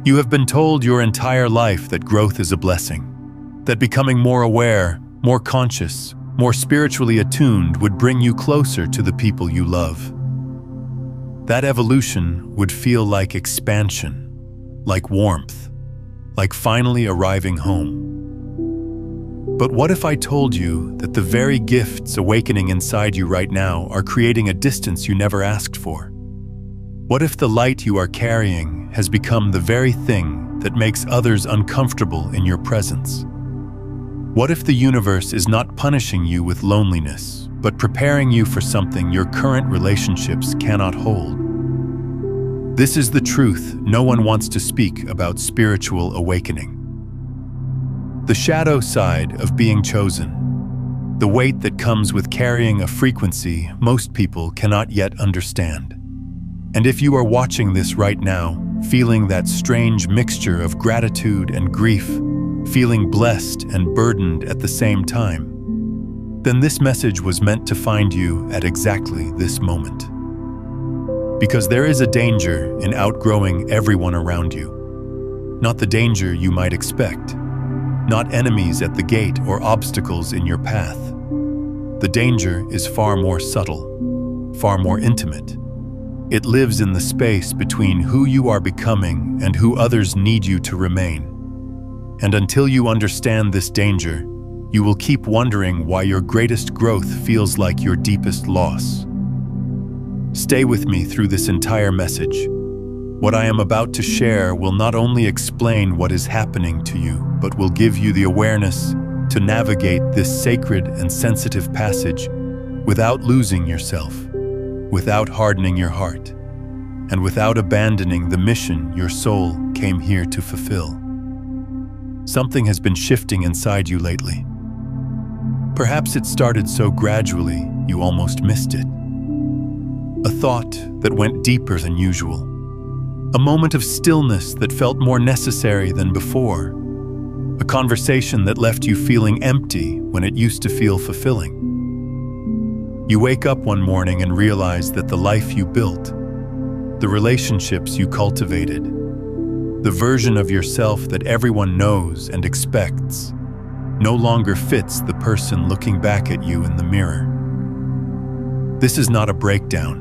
You have been told your entire life that growth is a blessing, that becoming more aware, more conscious, more spiritually attuned would bring you closer to the people you love. That evolution would feel like expansion, like warmth, like finally arriving home. But what if I told you that the very gifts awakening inside you right now are creating a distance you never asked for? What if the light you are carrying has become the very thing that makes others uncomfortable in your presence? What if the universe is not punishing you with loneliness, but preparing you for something your current relationships cannot hold? This is the truth no one wants to speak about spiritual awakening. The shadow side of being chosen, the weight that comes with carrying a frequency most people cannot yet understand. And if you are watching this right now, feeling that strange mixture of gratitude and grief, feeling blessed and burdened at the same time, then this message was meant to find you at exactly this moment. Because there is a danger in outgrowing everyone around you. Not the danger you might expect. Not enemies at the gate or obstacles in your path. The danger is far more subtle, far more intimate. It lives in the space between who you are becoming and who others need you to remain. And until you understand this danger, you will keep wondering why your greatest growth feels like your deepest loss. Stay with me through this entire message. What I am about to share will not only explain what is happening to you, but will give you the awareness to navigate this sacred and sensitive passage without losing yourself, without hardening your heart, and without abandoning the mission your soul came here to fulfill. Something has been shifting inside you lately. Perhaps it started so gradually you almost missed it. A thought that went deeper than usual. A moment of stillness that felt more necessary than before. A conversation that left you feeling empty when it used to feel fulfilling. You wake up one morning and realize that the life you built, the relationships you cultivated, the version of yourself that everyone knows and expects, no longer fits the person looking back at you in the mirror. This is not a breakdown.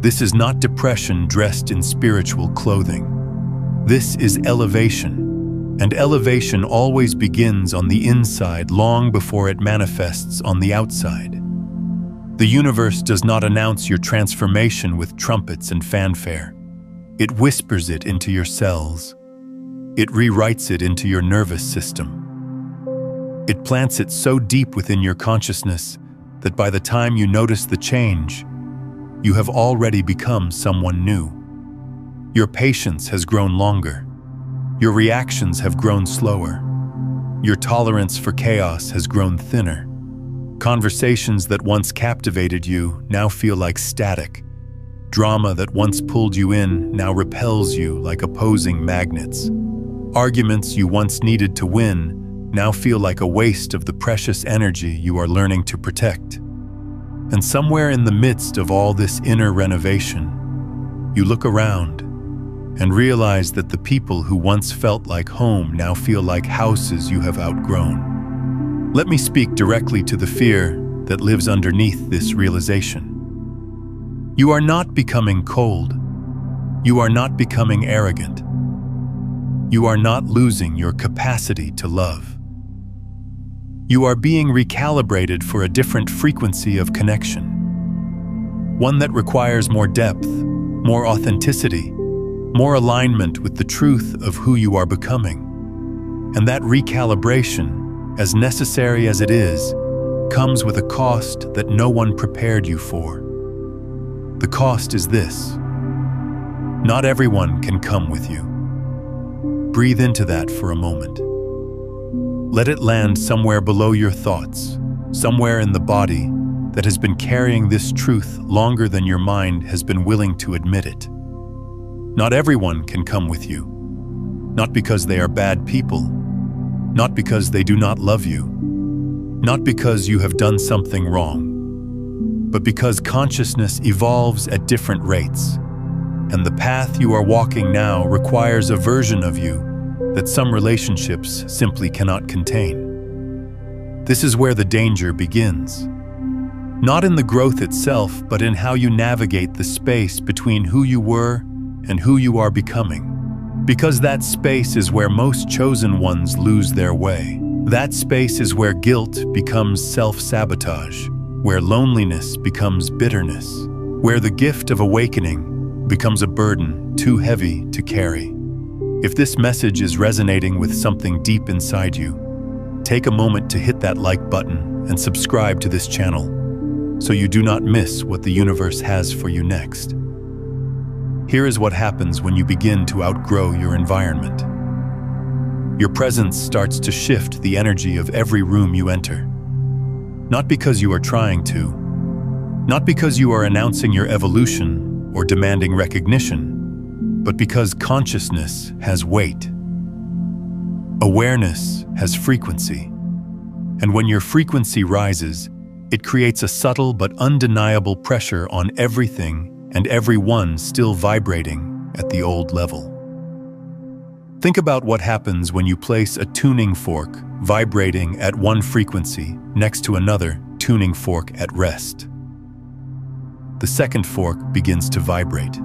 This is not depression dressed in spiritual clothing. This is elevation, and elevation always begins on the inside long before it manifests on the outside. The universe does not announce your transformation with trumpets and fanfare. It whispers it into your cells. It rewrites it into your nervous system. It plants it so deep within your consciousness that by the time you notice the change, you have already become someone new. Your patience has grown longer. Your reactions have grown slower. Your tolerance for chaos has grown thinner. Conversations that once captivated you now feel like static. Drama that once pulled you in now repels you like opposing magnets. Arguments you once needed to win now feel like a waste of the precious energy you are learning to protect. And somewhere in the midst of all this inner renovation, you look around and realize that the people who once felt like home now feel like houses you have outgrown. Let me speak directly to the fear that lives underneath this realization. You are not becoming cold. You are not becoming arrogant. You are not losing your capacity to love. You are being recalibrated for a different frequency of connection. One that requires more depth, more authenticity, more alignment with the truth of who you are becoming. And that recalibration, as necessary as it is, comes with a cost that no one prepared you for. The cost is this: not everyone can come with you. Breathe into that for a moment. Let it land somewhere below your thoughts, somewhere in the body that has been carrying this truth longer than your mind has been willing to admit it. Not everyone can come with you. Not because they are bad people. Not because they do not love you. Not because you have done something wrong. But because consciousness evolves at different rates. And the path you are walking now requires a version of you that some relationships simply cannot contain. This is where the danger begins. Not in the growth itself, but in how you navigate the space between who you were and who you are becoming. Because that space is where most chosen ones lose their way. That space is where guilt becomes self-sabotage, where loneliness becomes bitterness, where the gift of awakening becomes a burden too heavy to carry. If this message is resonating with something deep inside you, take a moment to hit that like button and subscribe to this channel so you do not miss what the universe has for you next. Here is what happens when you begin to outgrow your environment. Your presence starts to shift the energy of every room you enter. Not because you are trying to, not because you are announcing your evolution or demanding recognition, but because consciousness has weight. Awareness has frequency. And when your frequency rises, it creates a subtle but undeniable pressure on everything and everyone still vibrating at the old level. Think about what happens when you place a tuning fork vibrating at one frequency next to another tuning fork at rest. The second fork begins to vibrate.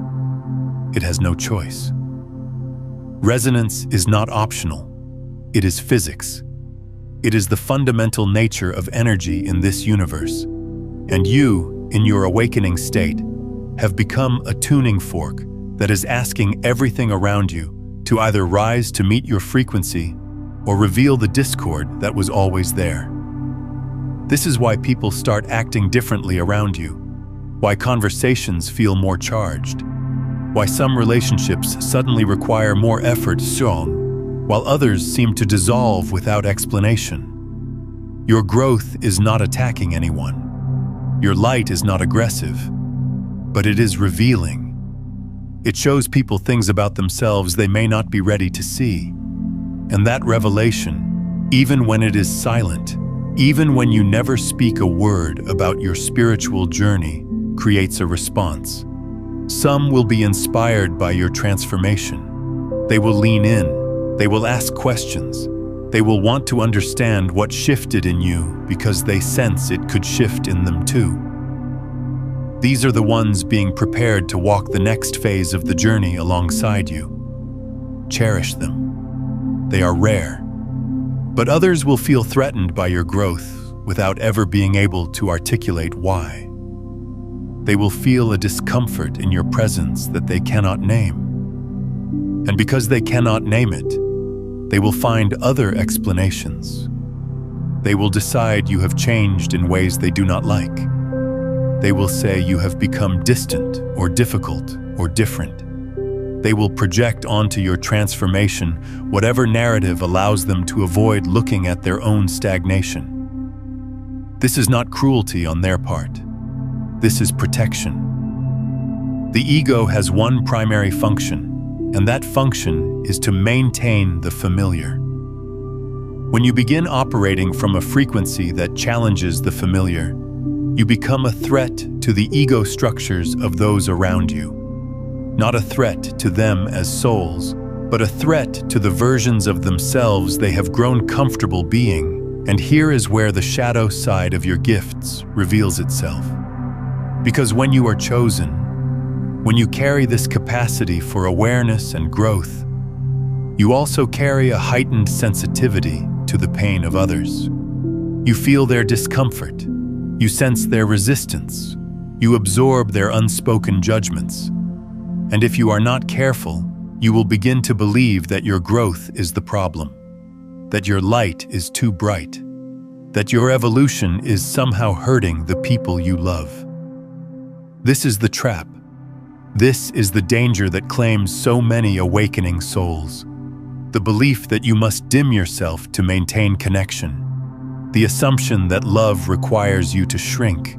It has no choice. Resonance is not optional. It is physics. It is the fundamental nature of energy in this universe. And you, in your awakening state, have become a tuning fork that is asking everything around you to either rise to meet your frequency or reveal the discord that was always there. This is why people start acting differently around you, why conversations feel more charged, why some relationships suddenly require more effort, while others seem to dissolve without explanation. Your growth is not attacking anyone. Your light is not aggressive, but it is revealing. It shows people things about themselves they may not be ready to see. And that revelation, even when it is silent, even when you never speak a word about your spiritual journey, creates a response. Some will be inspired by your transformation. They will lean in. They will ask questions. They will want to understand what shifted in you because they sense it could shift in them too. These are the ones being prepared to walk the next phase of the journey alongside you. Cherish them. They are rare. But others will feel threatened by your growth without ever being able to articulate why. They will feel a discomfort in your presence that they cannot name. And because they cannot name it, they will find other explanations. They will decide you have changed in ways they do not like. They will say you have become distant or difficult or different. They will project onto your transformation whatever narrative allows them to avoid looking at their own stagnation. This is not cruelty on their part. This is protection. The ego has one primary function, and that function is to maintain the familiar. When you begin operating from a frequency that challenges the familiar, you become a threat to the ego structures of those around you. Not a threat to them as souls, but a threat to the versions of themselves they have grown comfortable being. And here is where the shadow side of your gifts reveals itself. Because when you are chosen, when you carry this capacity for awareness and growth, you also carry a heightened sensitivity to the pain of others. You feel their discomfort. You sense their resistance. You absorb their unspoken judgments. And if you are not careful, you will begin to believe that your growth is the problem, that your light is too bright, that your evolution is somehow hurting the people you love. This is the trap. This is the danger that claims so many awakening souls. The belief that you must dim yourself to maintain connection. The assumption that love requires you to shrink.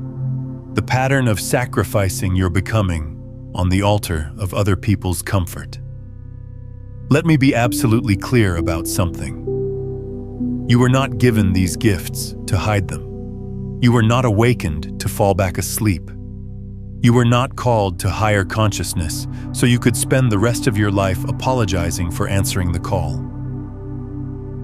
The pattern of sacrificing your becoming on the altar of other people's comfort. Let me be absolutely clear about something. You were not given these gifts to hide them. You were not awakened to fall back asleep. You were not called to higher consciousness, so you could spend the rest of your life apologizing for answering the call.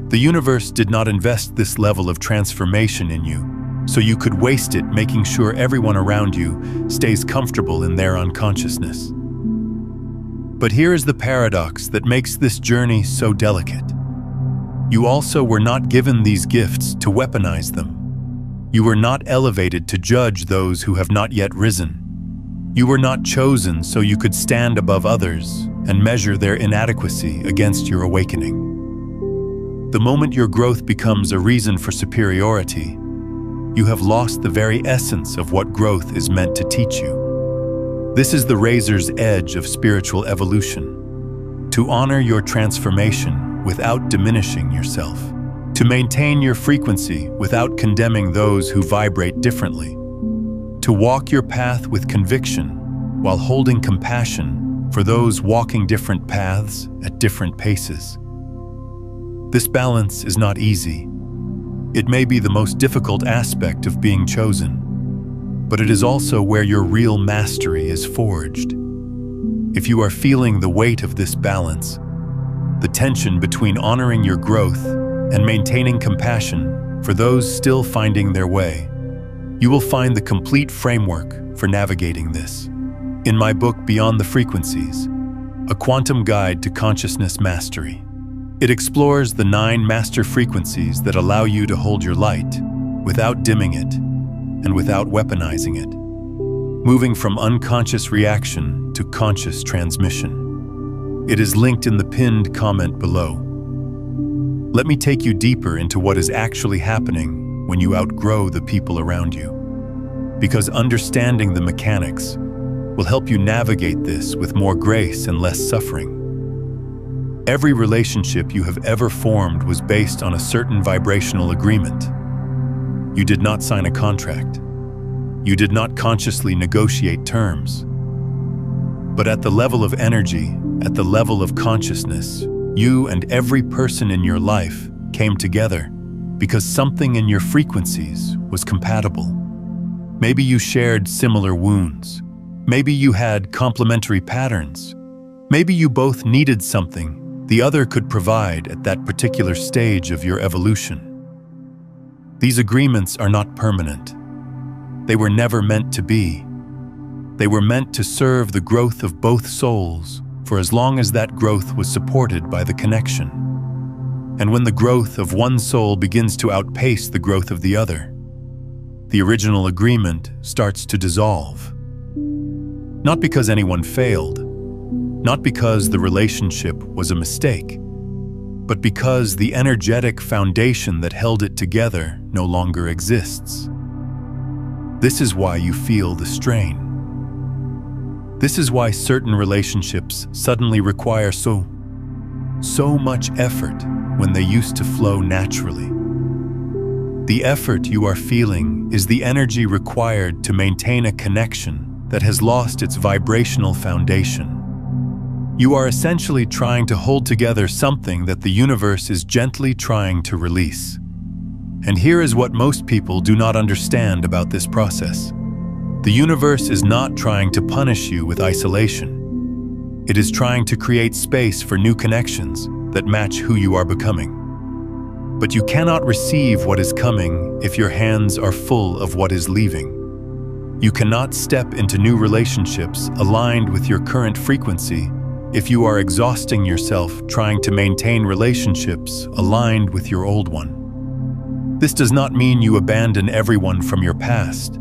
The universe did not invest this level of transformation in you, so you could waste it making sure everyone around you stays comfortable in their unconsciousness. But here is the paradox that makes this journey so delicate. You also were not given these gifts to weaponize them. You were not elevated to judge those who have not yet risen. You were not chosen so you could stand above others and measure their inadequacy against your awakening. The moment your growth becomes a reason for superiority, you have lost the very essence of what growth is meant to teach you. This is the razor's edge of spiritual evolution. To honor your transformation without diminishing yourself. To maintain your frequency without condemning those who vibrate differently. To walk your path with conviction while holding compassion for those walking different paths at different paces. This balance is not easy. It may be the most difficult aspect of being chosen, but it is also where your real mastery is forged. If you are feeling the weight of this balance, the tension between honoring your growth and maintaining compassion for those still finding their way, you will find the complete framework for navigating this. In my book, Beyond the Frequencies, A Quantum Guide to Consciousness Mastery, it explores the 9 master frequencies that allow you to hold your light without dimming it and without weaponizing it, moving from unconscious reaction to conscious transmission. It is linked in the pinned comment below. Let me take you deeper into what is actually happening when you outgrow the people around you, because understanding the mechanics will help you navigate this with more grace and less suffering. Every relationship you have ever formed was based on a certain vibrational agreement. You did not sign a contract. You did not consciously negotiate terms. But at the level of energy, at the level of consciousness, you and every person in your life came together because something in your frequencies was compatible. Maybe you shared similar wounds. Maybe you had complementary patterns. Maybe you both needed something the other could provide at that particular stage of your evolution. These agreements are not permanent. They were never meant to be. They were meant to serve the growth of both souls for as long as that growth was supported by the connection. And when the growth of one soul begins to outpace the growth of the other, the original agreement starts to dissolve. Not because anyone failed, not because the relationship was a mistake, but because the energetic foundation that held it together no longer exists. This is why you feel the strain. This is why certain relationships suddenly require so much effort when they used to flow naturally. The effort you are feeling is the energy required to maintain a connection that has lost its vibrational foundation. You are essentially trying to hold together something that the universe is gently trying to release. And here is what most people do not understand about this process. The universe is not trying to punish you with isolation. It is trying to create space for new connections that match who you are becoming. But you cannot receive what is coming if your hands are full of what is leaving. You cannot step into new relationships aligned with your current frequency if you are exhausting yourself trying to maintain relationships aligned with your old one. This does not mean you abandon everyone from your past.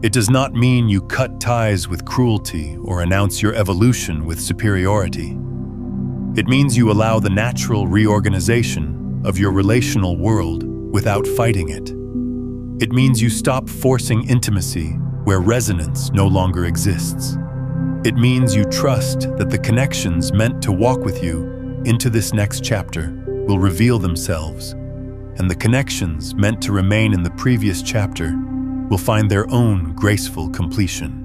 It does not mean you cut ties with cruelty or announce your evolution with superiority. It means you allow the natural reorganization of your relational world without fighting it. It means you stop forcing intimacy where resonance no longer exists. It means you trust that the connections meant to walk with you into this next chapter will reveal themselves, and the connections meant to remain in the previous chapter will find their own graceful completion.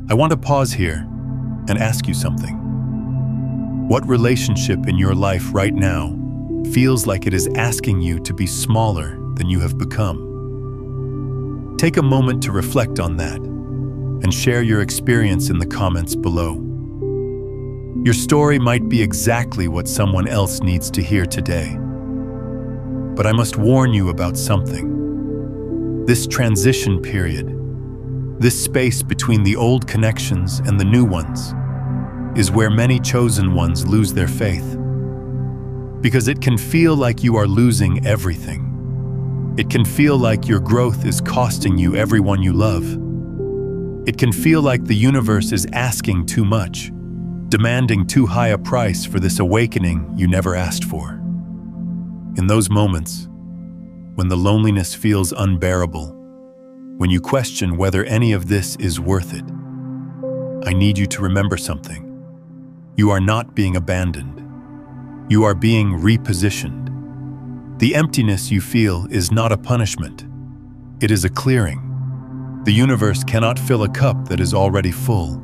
I want to pause here and ask you something. What relationship in your life right now feels like it is asking you to be smaller than you have become? Take a moment to reflect on that. and share your experience in the comments below. Your story might be exactly what someone else needs to hear today. But I must warn you about something. This transition period, this space between the old connections and the new ones, is where many chosen ones lose their faith. Because it can feel like you are losing everything. It can feel like your growth is costing you everyone you love. It can feel like the universe is asking too much, demanding too high a price for this awakening you never asked for. In those moments, when the loneliness feels unbearable, when you question whether any of this is worth it, I need you to remember something. You are not being abandoned. You are being repositioned. The emptiness you feel is not a punishment. It is a clearing. The universe cannot fill a cup that is already full.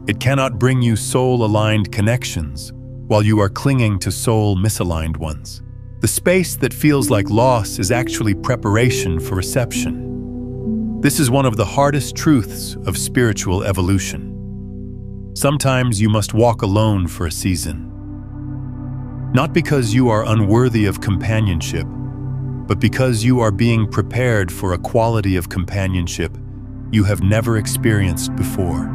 It cannot bring you soul-aligned connections while you are clinging to soul-misaligned ones. The space that feels like loss is actually preparation for reception. This is one of the hardest truths of spiritual evolution. Sometimes you must walk alone for a season. Not because you are unworthy of companionship, but because you are being prepared for a quality of companionship you have never experienced before.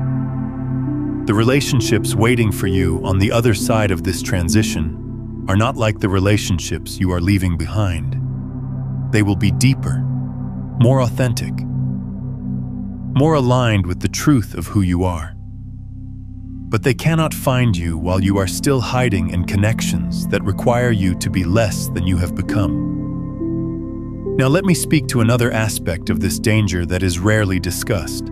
The relationships waiting for you on the other side of this transition are not like the relationships you are leaving behind. They will be deeper, more authentic, more aligned with the truth of who you are. But they cannot find you while you are still hiding in connections that require you to be less than you have become. Now let me speak to another aspect of this danger that is rarely discussed.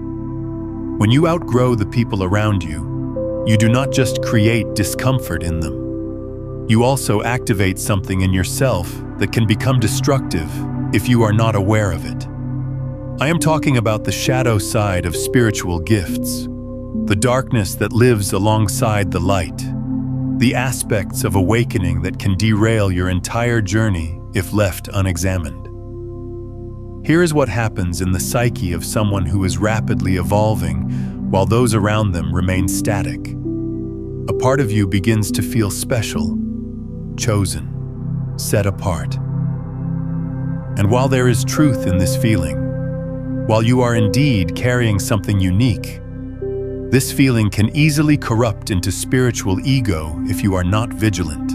When you outgrow the people around you, you do not just create discomfort in them. You also activate something in yourself that can become destructive if you are not aware of it. I am talking about the shadow side of spiritual gifts. The darkness that lives alongside the light, the aspects of awakening that can derail your entire journey if left unexamined. Here is what happens in the psyche of someone who is rapidly evolving while those around them remain static. A part of you begins to feel special, chosen, set apart. And while there is truth in this feeling, while you are indeed carrying something unique, this feeling can easily corrupt into spiritual ego if you are not vigilant.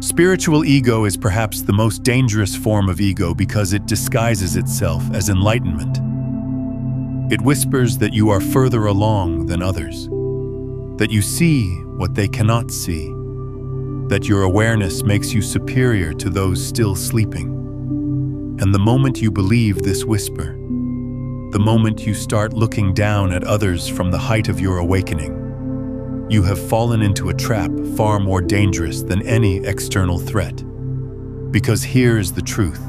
Spiritual ego is perhaps the most dangerous form of ego because it disguises itself as enlightenment. It whispers that you are further along than others, that you see what they cannot see, that your awareness makes you superior to those still sleeping. And the moment you believe this whisper, the moment you start looking down at others from the height of your awakening, you have fallen into a trap far more dangerous than any external threat. Because here is the truth.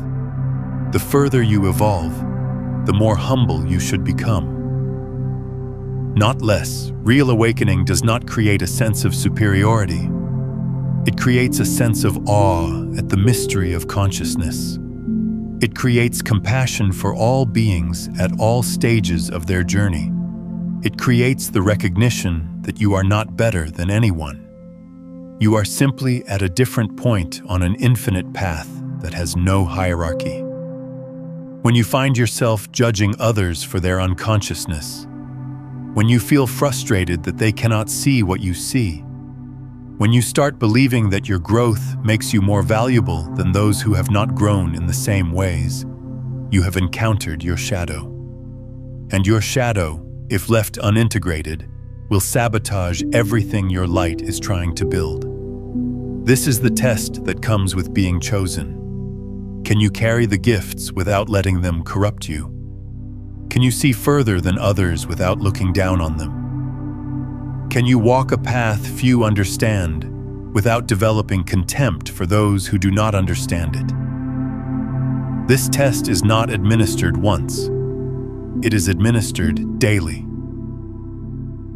The further you evolve, the more humble you should become. Not less. Real awakening does not create a sense of superiority. It creates a sense of awe at the mystery of consciousness. It creates compassion for all beings at all stages of their journey. It creates the recognition that you are not better than anyone. You are simply at a different point on an infinite path that has no hierarchy. When you find yourself judging others for their unconsciousness, when you feel frustrated that they cannot see what you see, when you start believing that your growth makes you more valuable than those who have not grown in the same ways, you have encountered your shadow. And your shadow, if left unintegrated, will sabotage everything your light is trying to build. This is the test that comes with being chosen. Can you carry the gifts without letting them corrupt you? Can you see further than others without looking down on them? Can you walk a path few understand without developing contempt for those who do not understand it? This test is not administered once. It is administered daily.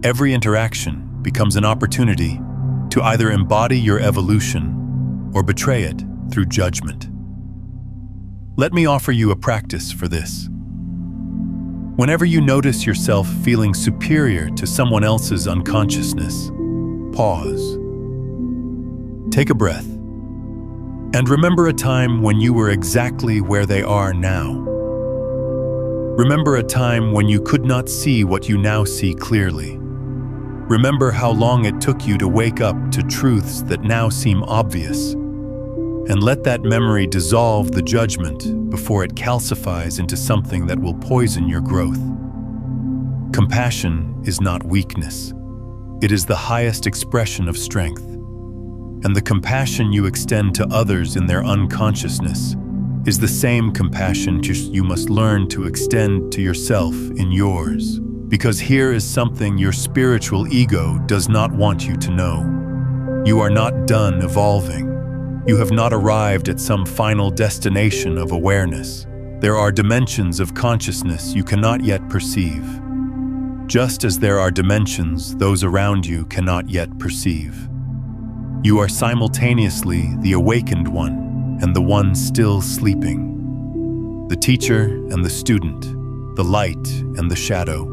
Every interaction becomes an opportunity to either embody your evolution or betray it through judgment. Let me offer you a practice for this. Whenever you notice yourself feeling superior to someone else's unconsciousness, pause. Take a breath. And remember a time when you were exactly where they are now. Remember a time when you could not see what you now see clearly. Remember how long it took you to wake up to truths that now seem obvious. And let that memory dissolve the judgment before it calcifies into something that will poison your growth. Compassion is not weakness. It is the highest expression of strength. And the compassion you extend to others in their unconsciousness is the same compassion you must learn to extend to yourself in yours. Because here is something your spiritual ego does not want you to know. You are not done evolving. You have not arrived at some final destination of awareness. There are dimensions of consciousness you cannot yet perceive. Just as there are dimensions those around you cannot yet perceive. You are simultaneously the awakened one and the one still sleeping. The teacher and the student, the light and the shadow.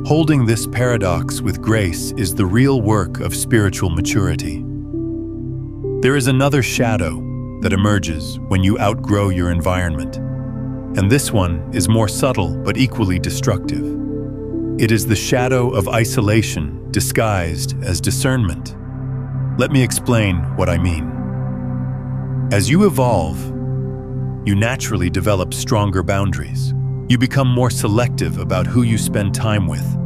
Holding this paradox with grace is the real work of spiritual maturity. There is another shadow that emerges when you outgrow your environment. And this one is more subtle but equally destructive. It is the shadow of isolation disguised as discernment. Let me explain what I mean. As you evolve, you naturally develop stronger boundaries. You become more selective about who you spend time with,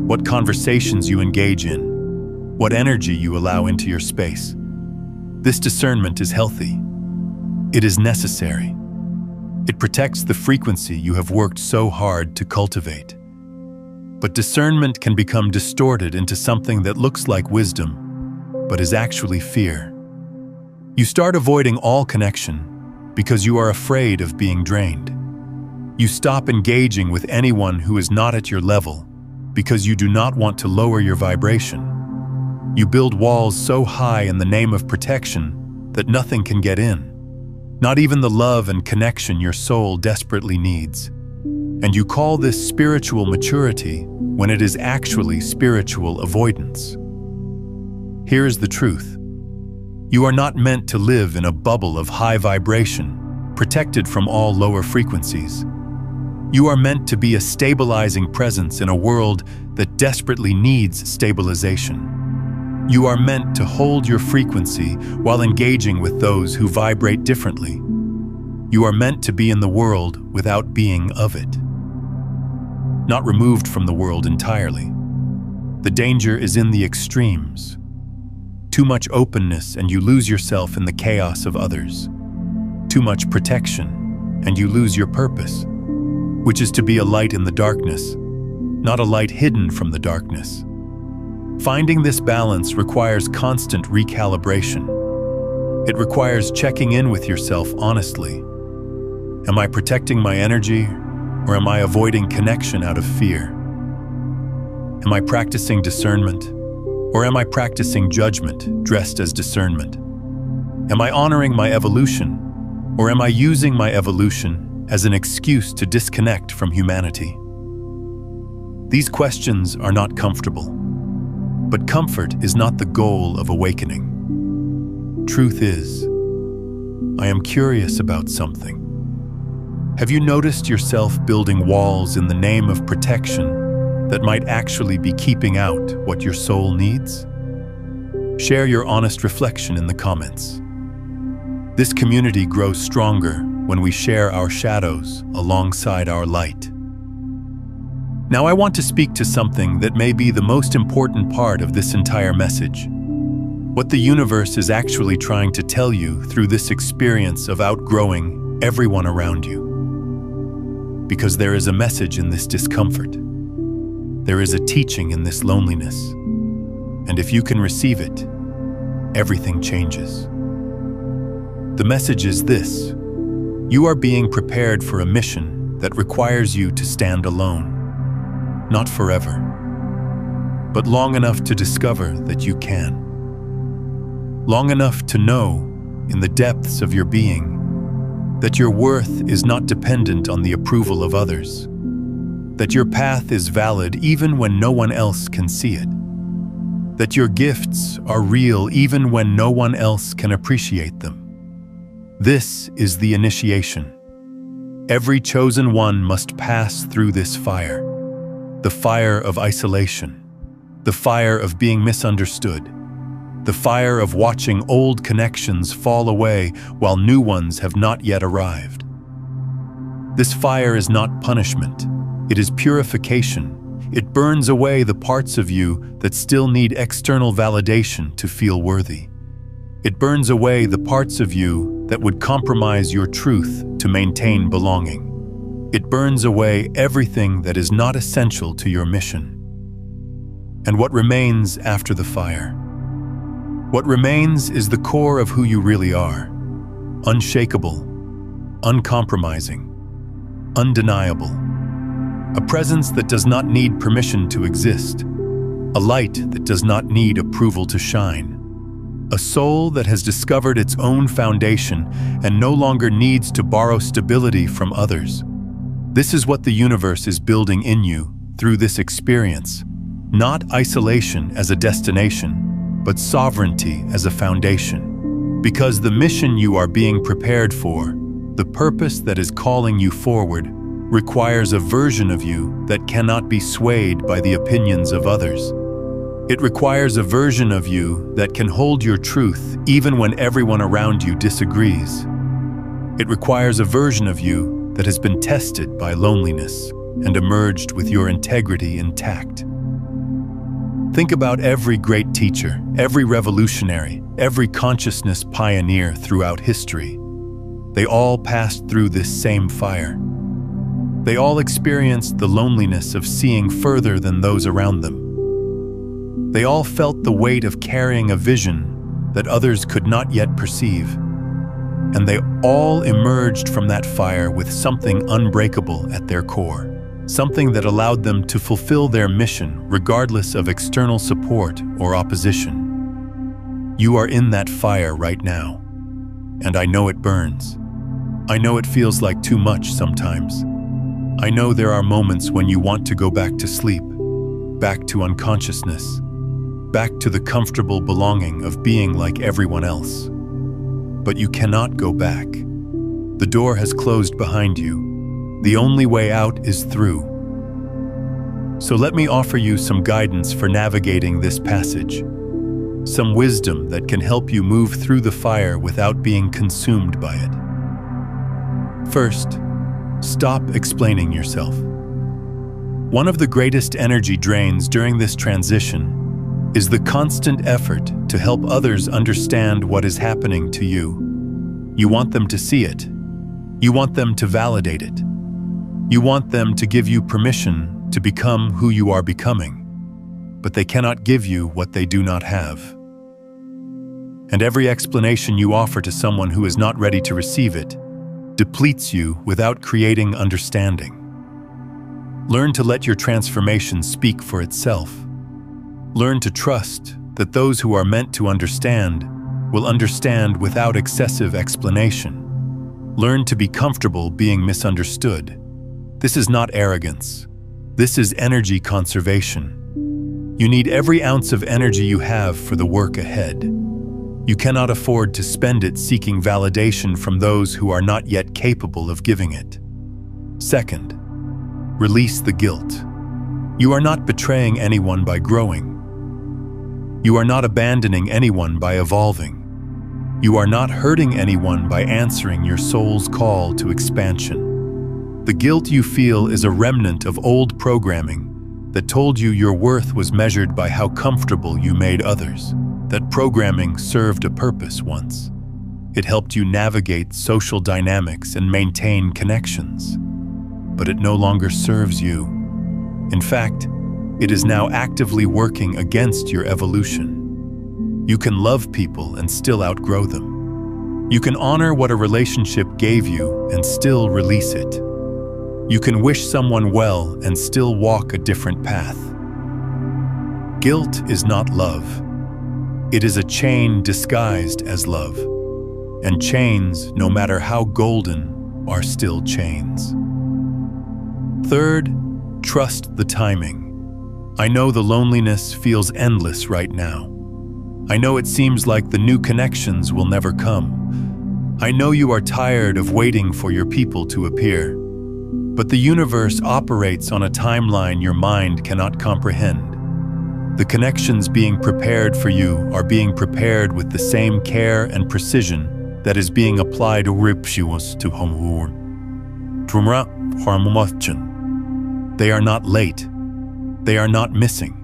what conversations you engage in, what energy you allow into your space. This discernment is healthy. It is necessary. It protects the frequency you have worked so hard to cultivate. But discernment can become distorted into something that looks like wisdom, but is actually fear. You start avoiding all connection because you are afraid of being drained. You stop engaging with anyone who is not at your level because you do not want to lower your vibration. You build walls so high in the name of protection that nothing can get in, not even the love and connection your soul desperately needs. And you call this spiritual maturity when it is actually spiritual avoidance. Here is the truth. You are not meant to live in a bubble of high vibration, protected from all lower frequencies. You are meant to be a stabilizing presence in a world that desperately needs stabilization. You are meant to hold your frequency while engaging with those who vibrate differently. You are meant to be in the world without being of it. Not removed from the world entirely. The danger is in the extremes. Too much openness and you lose yourself in the chaos of others. Too much protection and you lose your purpose, which is to be a light in the darkness, not a light hidden from the darkness. Finding this balance requires constant recalibration. It requires checking in with yourself honestly. Am I protecting my energy, or am I avoiding connection out of fear? Am I practicing discernment? Or am I practicing judgment dressed as discernment? Am I honoring my evolution, or am I using my evolution as an excuse to disconnect from humanity? These questions are not comfortable, but comfort is not the goal of awakening. Truth is, I am curious about something. Have you noticed yourself building walls in the name of protection that might actually be keeping out what your soul needs? Share your honest reflection in the comments. This community grows stronger when we share our shadows alongside our light. Now I want to speak to something that may be the most important part of this entire message. What the universe is actually trying to tell you through this experience of outgrowing everyone around you. Because there is a message in this discomfort. There is a teaching in this loneliness. And if you can receive it, everything changes. The message is this: you are being prepared for a mission that requires you to stand alone. Not forever, but long enough to discover that you can. Long enough to know, in the depths of your being, that your worth is not dependent on the approval of others. that your path is valid even when no one else can see it, that your gifts are real even when no one else can appreciate them. This is the initiation. Every chosen one must pass through this fire, the fire of isolation, the fire of being misunderstood, the fire of watching old connections fall away while new ones have not yet arrived. This fire is not punishment, it is purification. It burns away the parts of you that still need external validation to feel worthy. It burns away the parts of you that would compromise your truth to maintain belonging. It burns away everything that is not essential to your mission. And what remains after the fire? What remains is the core of who you really are. Unshakable, uncompromising, undeniable. A presence that does not need permission to exist. A light that does not need approval to shine. A soul that has discovered its own foundation and no longer needs to borrow stability from others. This is what the universe is building in you through this experience. Not isolation as a destination, but sovereignty as a foundation. Because the mission you are being prepared for, the purpose that is calling you forward, requires a version of you that cannot be swayed by the opinions of others. It requires a version of you that can hold your truth even when everyone around you disagrees. It requires a version of you that has been tested by loneliness and emerged with your integrity intact. Think about every great teacher, every revolutionary, every consciousness pioneer throughout history. They all passed through this same fire. They all experienced the loneliness of seeing further than those around them. They all felt the weight of carrying a vision that others could not yet perceive. And they all emerged from that fire with something unbreakable at their core, something that allowed them to fulfill their mission regardless of external support or opposition. You are in that fire right now, and I know it burns. I know it feels like too much sometimes. I know there are moments when you want to go back to sleep, back to unconsciousness, back to the comfortable belonging of being like everyone else. But you cannot go back. The door has closed behind you. The only way out is through. So let me offer you some guidance for navigating this passage, some wisdom that can help you move through the fire without being consumed by it. First, stop explaining yourself. One of the greatest energy drains during this transition is the constant effort to help others understand what is happening to you. You want them to see it. You want them to validate it. You want them to give you permission to become who you are becoming, but they cannot give you what they do not have. And every explanation you offer to someone who is not ready to receive it depletes you without creating understanding. Learn to let your transformation speak for itself. Learn to trust that those who are meant to understand will understand without excessive explanation. Learn to be comfortable being misunderstood. This is not arrogance. This is energy conservation. You need every ounce of energy you have for the work ahead. You cannot afford to spend it seeking validation from those who are not yet capable of giving it. Second, release the guilt. You are not betraying anyone by growing. You are not abandoning anyone by evolving. You are not hurting anyone by answering your soul's call to expansion. The guilt you feel is a remnant of old programming that told you your worth was measured by how comfortable you made others. That programming served a purpose once. It helped you navigate social dynamics and maintain connections. But it no longer serves you. In fact, it is now actively working against your evolution. You can love people and still outgrow them. You can honor what a relationship gave you and still release it. You can wish someone well and still walk a different path. Guilt is not love. It is a chain disguised as love. And chains, no matter how golden, are still chains. Third, Trust the timing. I know the loneliness feels endless right now. I know it seems like the new connections will never come. I know you are tired of waiting for your people to appear. But the universe operates on a timeline your mind cannot comprehend. The connections being prepared for you are being prepared with the same care and precision that is being applied to Ripshiwas to Homur. They are not late. They are not missing.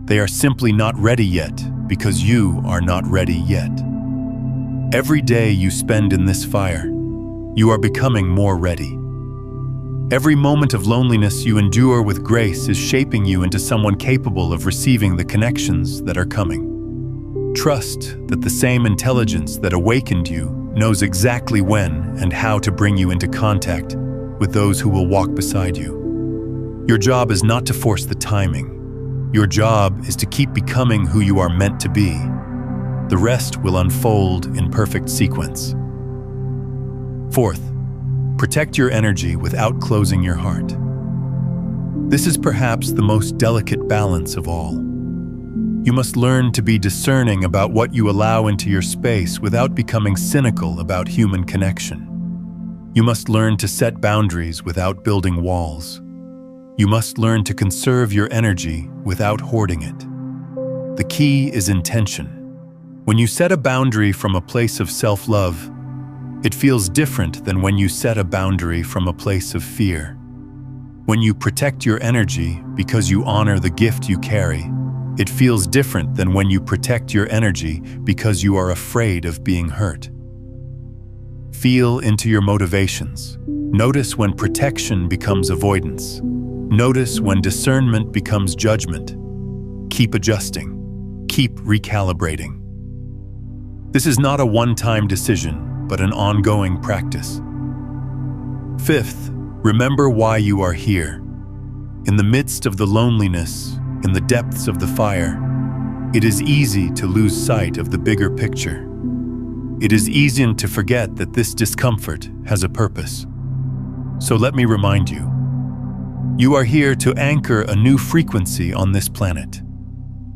They are simply not ready yet because you are not ready yet. Every day you spend in this fire, you are becoming more ready. Every moment of loneliness you endure with grace is shaping you into someone capable of receiving the connections that are coming. Trust that the same intelligence that awakened you knows exactly when and how to bring you into contact with those who will walk beside you. Your job is not to force the timing. Your job is to keep becoming who you are meant to be. The rest will unfold in perfect sequence. Fourth, protect your energy without closing your heart. This is perhaps the most delicate balance of all. You must learn to be discerning about what you allow into your space without becoming cynical about human connection. You must learn to set boundaries without building walls. You must learn to conserve your energy without hoarding it. The key is intention. When you set a boundary from a place of self-love, it feels different than when you set a boundary from a place of fear. When you protect your energy because you honor the gift you carry, it feels different than when you protect your energy because you are afraid of being hurt. Feel into your motivations. Notice when protection becomes avoidance. Notice when discernment becomes judgment. Keep adjusting. Keep recalibrating. This is not a one-time decision, but an ongoing practice. Fifth, remember why you are here. In the midst of the loneliness, in the depths of the fire, it is easy to lose sight of the bigger picture. It is easy to forget that this discomfort has a purpose. So let me remind you, you are here to anchor a new frequency on this planet.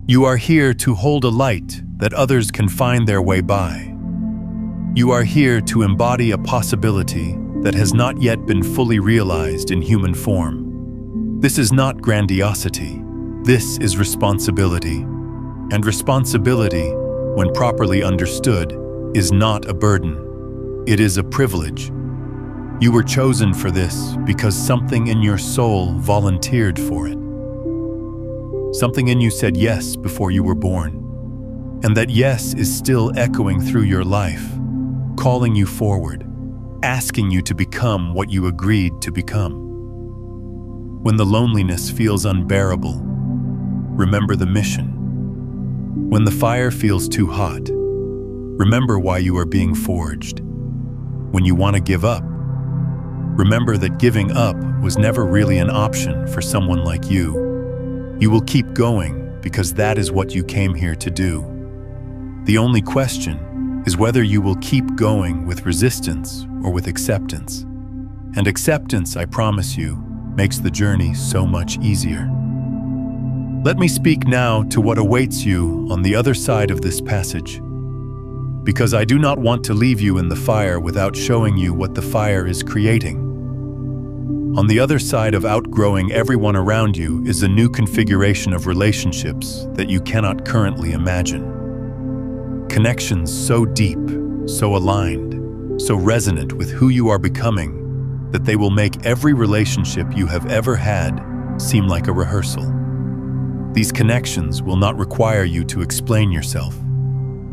You are here to hold a light that others can find their way by. You are here to embody a possibility that has not yet been fully realized in human form. This is not grandiosity. This is responsibility. And responsibility, when properly understood, is not a burden. It is a privilege. You were chosen for this because something in your soul volunteered for it. Something in you said yes before you were born. And that yes is still echoing through your life, calling you forward, asking you to become what you agreed to become. When the loneliness feels unbearable, remember the mission. When the fire feels too hot, remember why you are being forged. When you want to give up, remember that giving up was never really an option for someone like you. You will keep going because that is what you came here to do. The only question is whether you will keep going with resistance or with acceptance. And acceptance, I promise you, makes the journey so much easier. Let me speak now to what awaits you on the other side of this passage, because I do not want to leave you in the fire without showing you what the fire is creating. On the other side of outgrowing everyone around you is a new configuration of relationships that you cannot currently imagine. Connections so deep, so aligned, so resonant with who you are becoming that they will make every relationship you have ever had seem like a rehearsal. These connections will not require you to explain yourself.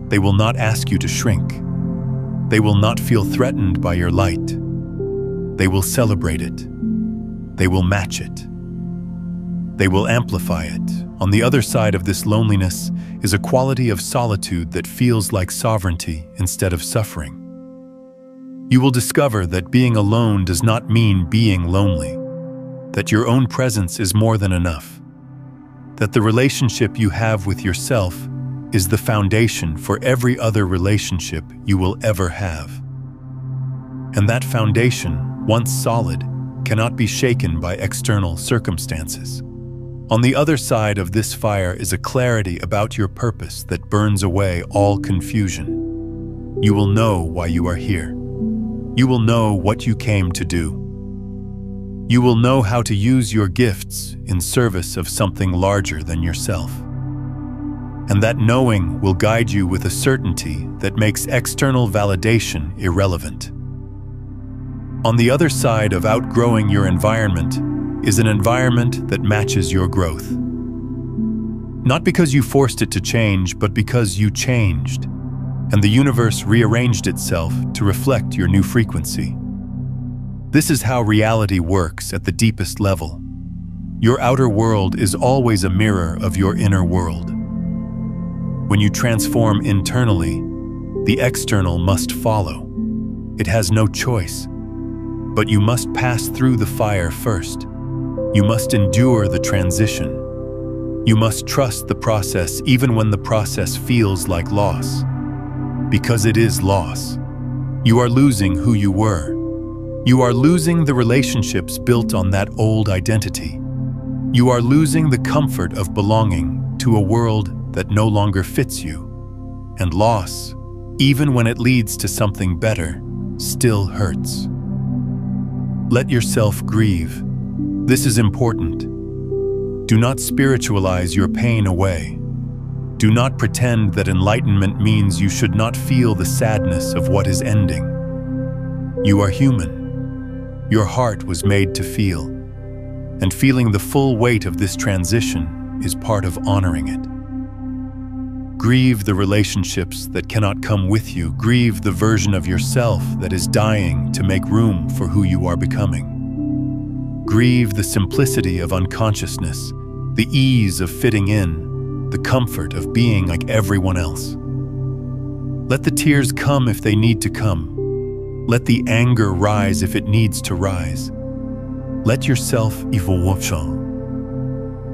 They will not ask you to shrink. They will not feel threatened by your light. They will celebrate it. They will match it. They will amplify it. On the other side of this loneliness is a quality of solitude that feels like sovereignty instead of suffering. You will discover that being alone does not mean being lonely, that your own presence is more than enough, that the relationship you have with yourself is the foundation for every other relationship you will ever have. And that foundation, once solid, cannot be shaken by external circumstances. On the other side of this fire is a clarity about your purpose that burns away all confusion. You will know why you are here. You will know what you came to do. You will know how to use your gifts in service of something larger than yourself. And that knowing will guide you with a certainty that makes external validation irrelevant. On the other side of outgrowing your environment is an environment that matches your growth. Not because you forced it to change, but because you changed, and the universe rearranged itself to reflect your new frequency. This is how reality works at the deepest level. Your outer world is always a mirror of your inner world. When you transform internally, the external must follow. It has no choice. But you must pass through the fire first. You must endure the transition. You must trust the process even when the process feels like loss. Because it is loss. You are losing who you were. You are losing the relationships built on that old identity. You are losing the comfort of belonging to a world that no longer fits you. And loss, even when it leads to something better, still hurts. Let yourself grieve. This is important. Do not spiritualize your pain away. Do not pretend that enlightenment means you should not feel the sadness of what is ending. You are human. Your heart was made to feel. And feeling the full weight of this transition is part of honoring it. Grieve the relationships that cannot come with you. Grieve the version of yourself that is dying to make room for who you are becoming. Grieve the simplicity of unconsciousness, the ease of fitting in, the comfort of being like everyone else. Let the tears come if they need to come. Let the anger rise if it needs to rise. Let yourself evolve.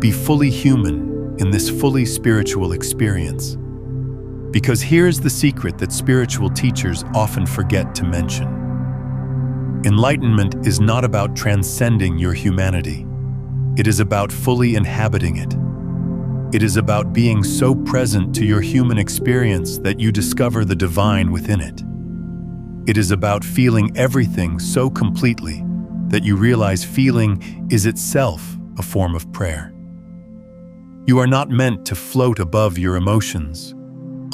Be fully human in this fully spiritual experience. Because here's the secret that spiritual teachers often forget to mention. Enlightenment is not about transcending your humanity. It is about fully inhabiting it. It is about being so present to your human experience that you discover the divine within it. It is about feeling everything so completely that you realize feeling is itself a form of prayer. You are not meant to float above your emotions,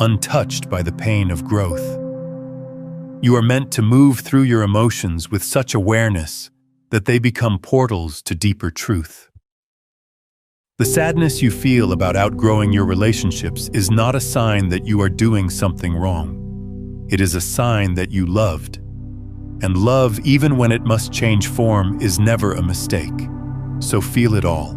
untouched by the pain of growth. You are meant to move through your emotions with such awareness that they become portals to deeper truth. The sadness you feel about outgrowing your relationships is not a sign that you are doing something wrong. It is a sign that you loved. And love, even when it must change form, is never a mistake. So feel it all.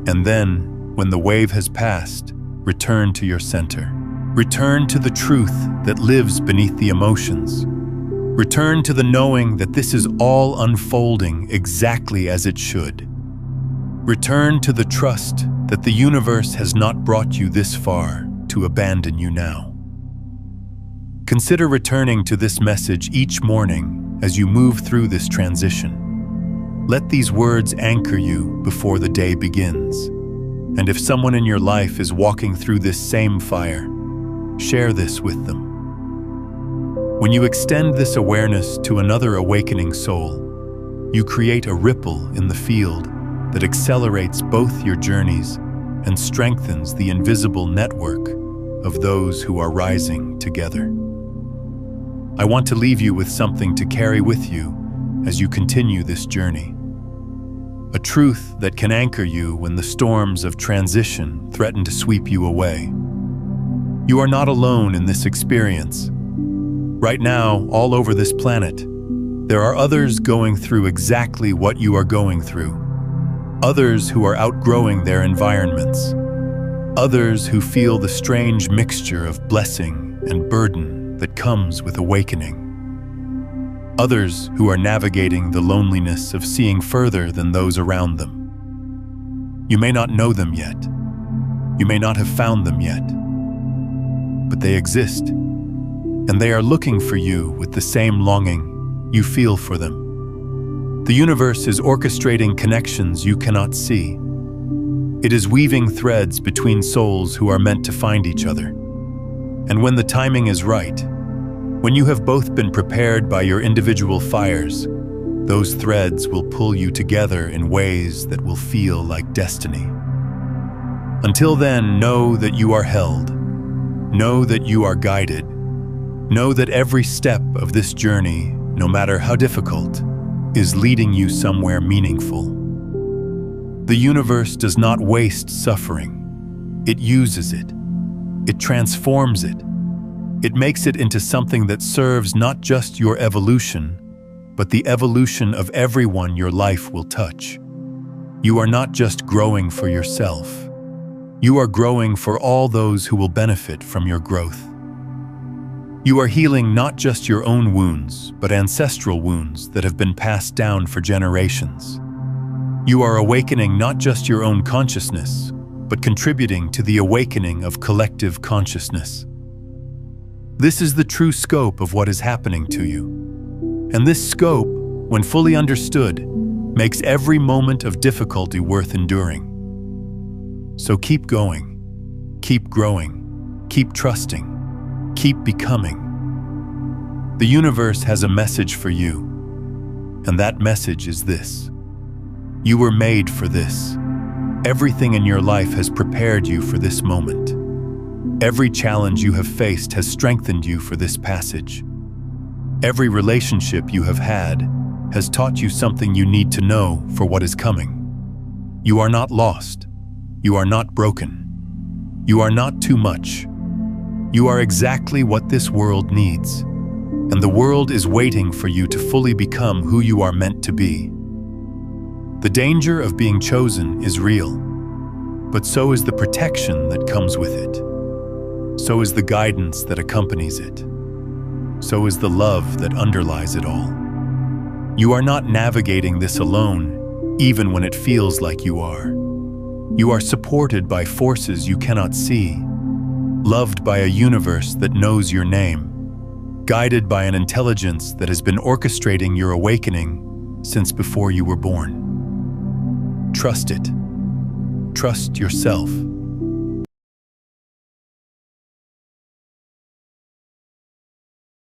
And then, when the wave has passed, return to your center. Return to the truth that lives beneath the emotions. Return to the knowing that this is all unfolding exactly as it should. Return to the trust that the universe has not brought you this far to abandon you now. Consider returning to this message each morning as you move through this transition. Let these words anchor you before the day begins. And if someone in your life is walking through this same fire, share this with them. When you extend this awareness to another awakening soul, you create a ripple in the field that accelerates both your journeys and strengthens the invisible network of those who are rising together. I want to leave you with something to carry with you as you continue this journey. A truth that can anchor you when the storms of transition threaten to sweep you away. You are not alone in this experience. Right now, all over this planet, there are others going through exactly what you are going through. Others who are outgrowing their environments. Others who feel the strange mixture of blessing and burden that comes with awakening. Others who are navigating the loneliness of seeing further than those around them. You may not know them yet. You may not have found them yet. But they exist, and they are looking for you with the same longing you feel for them. The universe is orchestrating connections you cannot see. It is weaving threads between souls who are meant to find each other. And when the timing is right, when you have both been prepared by your individual fires, those threads will pull you together in ways that will feel like destiny. Until then, know that you are held. Know that you are guided. Know that every step of this journey, no matter how difficult, is leading you somewhere meaningful. The universe does not waste suffering. It uses it. It transforms it. It makes it into something that serves not just your evolution, but the evolution of everyone your life will touch. You are not just growing for yourself. You are growing for all those who will benefit from your growth. You are healing not just your own wounds, but ancestral wounds that have been passed down for generations. You are awakening not just your own consciousness, but contributing to the awakening of collective consciousness. This is the true scope of what is happening to you. And this scope, when fully understood, makes every moment of difficulty worth enduring. So keep going, keep growing, keep trusting, keep becoming. The universe has a message for you, and that message is this. You were made for this. Everything in your life has prepared you for this moment. Every challenge you have faced has strengthened you for this passage. Every relationship you have had has taught you something you need to know for what is coming. You are not lost. You are not broken. You are not too much. You are exactly what this world needs, and the world is waiting for you to fully become who you are meant to be. The danger of being chosen is real, but so is the protection that comes with it. So is the guidance that accompanies it. So is the love that underlies it all. You are not navigating this alone, even when it feels like you are. You are supported by forces you cannot see, loved by a universe that knows your name, guided by an intelligence that has been orchestrating your awakening since before you were born. Trust it. Trust yourself.